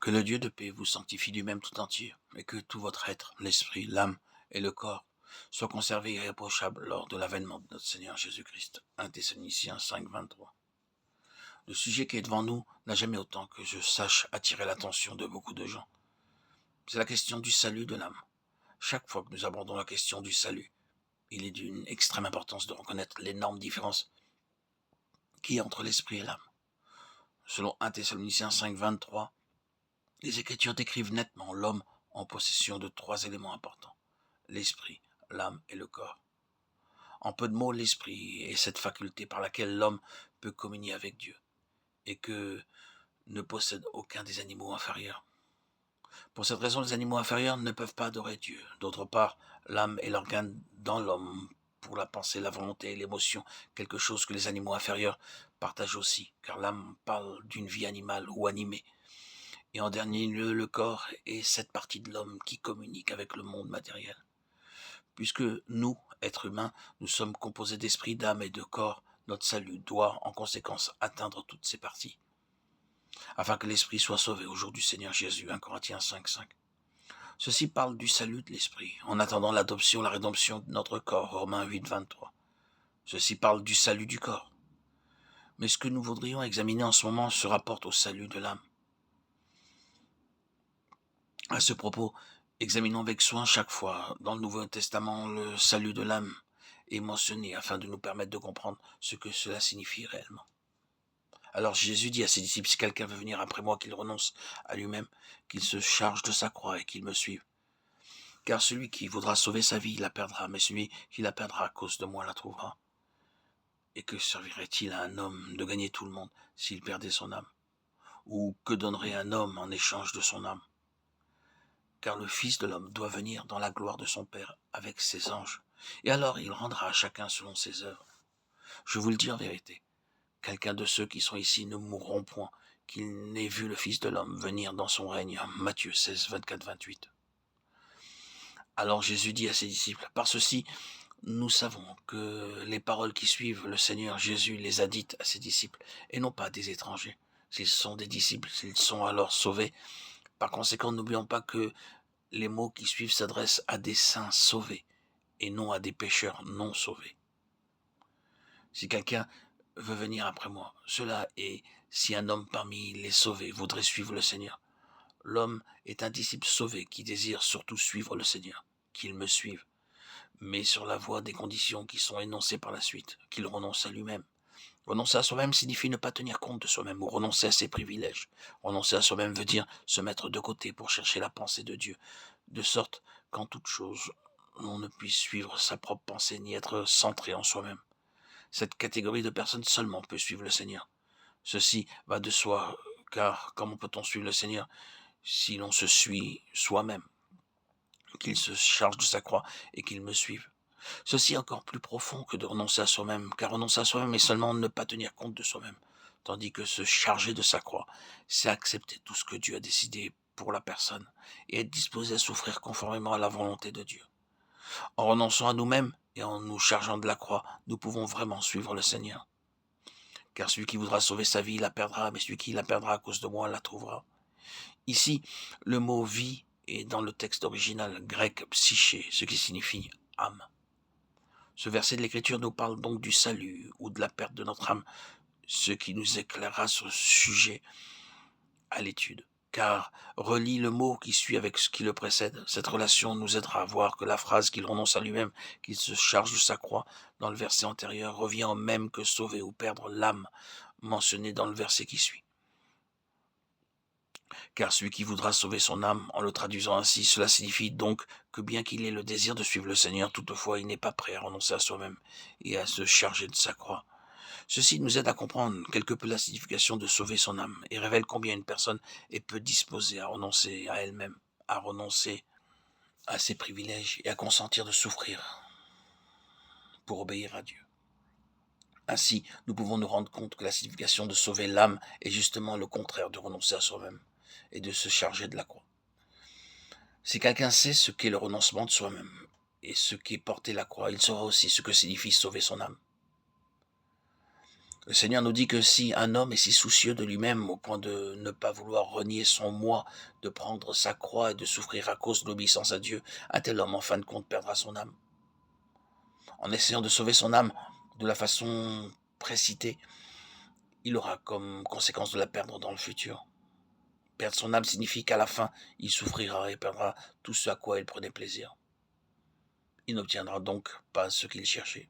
Que le Dieu de paix vous sanctifie lui-même tout entier, et que tout votre être, l'esprit, l'âme et le corps, soient conservés irréprochables lors de l'avènement de notre Seigneur Jésus-Christ. 1 Thessaloniciens 5, 23. Le sujet qui est devant nous n'a jamais autant que je sache attiré l'attention de beaucoup de gens. C'est la question du salut de l'âme. Chaque fois que nous abordons la question du salut, il est d'une extrême importance de reconnaître l'énorme différence qu'il y a entre l'esprit et l'âme. Selon 1 Thessaloniciens 5, 23, les Écritures décrivent nettement l'homme en possession de trois éléments importants: l'esprit, l'âme et le corps. En peu de mots, l'esprit est cette faculté par laquelle l'homme peut communier avec Dieu et que ne possède aucun des animaux inférieurs. Pour cette raison, les animaux inférieurs ne peuvent pas adorer Dieu. D'autre part, l'âme est l'organe dans l'homme pour la pensée, la volonté et l'émotion, quelque chose que les animaux inférieurs partagent aussi, car l'âme parle d'une vie animale ou animée. Et en dernier lieu, le corps est cette partie de l'homme qui communique avec le monde matériel. Puisque nous, êtres humains, nous sommes composés d'esprit, d'âme et de corps, notre salut doit en conséquence atteindre toutes ces parties, afin que l'esprit soit sauvé au jour du Seigneur Jésus. 1 Corinthiens 5, 5. Ceci parle du salut de l'esprit, en attendant l'adoption, la rédemption de notre corps. Romains 8, 23. Ceci parle du salut du corps. Mais ce que nous voudrions examiner en ce moment se rapporte au salut de l'âme. À ce propos, examinons avec soin chaque fois dans le Nouveau Testament le salut de l'âme est mentionné afin de nous permettre de comprendre ce que cela signifie réellement. Alors Jésus dit à ses disciples: si quelqu'un veut venir après moi, qu'il renonce à lui-même, qu'il se charge de sa croix et qu'il me suive. Car celui qui voudra sauver sa vie la perdra, mais celui qui la perdra à cause de moi la trouvera. Et que servirait-il à un homme de gagner tout le monde s'il perdait son âme? Ou que donnerait un homme en échange de son âme? Car le Fils de l'homme doit venir dans la gloire de son Père avec ses anges, et alors il rendra à chacun selon ses œuvres. Je vous le dis en vérité, quelqu'un de ceux qui sont ici ne mourront point, qu'il n'ait vu le Fils de l'homme venir dans son règne. Matthieu 16, 24, 28. Alors Jésus dit à ses disciples: par ceci, nous savons que les paroles qui suivent le Seigneur Jésus les a dites à ses disciples, et non pas à des étrangers. S'ils sont des disciples, ils sont alors sauvés. Par conséquent, n'oublions pas que les mots qui suivent s'adressent à des saints sauvés, et non à des pécheurs non sauvés. Si quelqu'un veut venir après moi, cela est si un homme parmi les sauvés voudrait suivre le Seigneur. L'homme est un disciple sauvé qui désire surtout suivre le Seigneur, qu'il me suive, mais sur la voie des conditions qui sont énoncées par la suite, qu'il renonce à lui-même. Renoncer à soi-même signifie ne pas tenir compte de soi-même ou renoncer à ses privilèges. Renoncer à soi-même veut dire se mettre de côté pour chercher la pensée de Dieu, de sorte qu'en toute chose, on ne puisse suivre sa propre pensée ni être centré en soi-même. Cette catégorie de personnes seulement peut suivre le Seigneur. Ceci va de soi, car comment peut-on suivre le Seigneur si l'on se suit soi-même? Qu'il se charge de sa croix et qu'il me suive. Ceci est encore plus profond que de renoncer à soi-même, car renoncer à soi-même est seulement ne pas tenir compte de soi-même, tandis que se charger de sa croix, c'est accepter tout ce que Dieu a décidé pour la personne et être disposé à souffrir conformément à la volonté de Dieu. En renonçant à nous-mêmes et en nous chargeant de la croix, nous pouvons vraiment suivre le Seigneur. Car celui qui voudra sauver sa vie la perdra, mais celui qui la perdra à cause de moi la trouvera. Ici, le mot vie est dans le texte original grec psyché, ce qui signifie âme. Ce verset de l'Écriture nous parle donc du salut ou de la perte de notre âme, ce qui nous éclairera sur le sujet à l'étude. Car relie le mot qui suit avec ce qui le précède. Cette relation nous aidera à voir que la phrase qu'il renonce à lui-même, qu'il se charge de sa croix, dans le verset antérieur, revient au même que sauver ou perdre l'âme, mentionnée dans le verset qui suit. Car celui qui voudra sauver son âme, en le traduisant ainsi, cela signifie donc que bien qu'il ait le désir de suivre le Seigneur, toutefois il n'est pas prêt à renoncer à soi-même et à se charger de sa croix. Ceci nous aide à comprendre quelque peu la signification de sauver son âme et révèle combien une personne est peu disposée à renoncer à elle-même, à renoncer à ses privilèges et à consentir de souffrir pour obéir à Dieu. Ainsi, nous pouvons nous rendre compte que la signification de sauver l'âme est justement le contraire de renoncer à soi-même et de se charger de la croix. Si quelqu'un sait ce qu'est le renoncement de soi-même et ce qu'est porter la croix, il saura aussi ce que signifie sauver son âme. Le Seigneur nous dit que si un homme est si soucieux de lui-même au point de ne pas vouloir renier son moi, de prendre sa croix et de souffrir à cause de l'obéissance à Dieu, un tel homme en fin de compte perdra son âme. En essayant de sauver son âme de la façon précitée, il aura comme conséquence de la perdre dans le futur. Perdre son âme signifie qu'à la fin, il souffrira et perdra tout ce à quoi il prenait plaisir. Il n'obtiendra donc pas ce qu'il cherchait.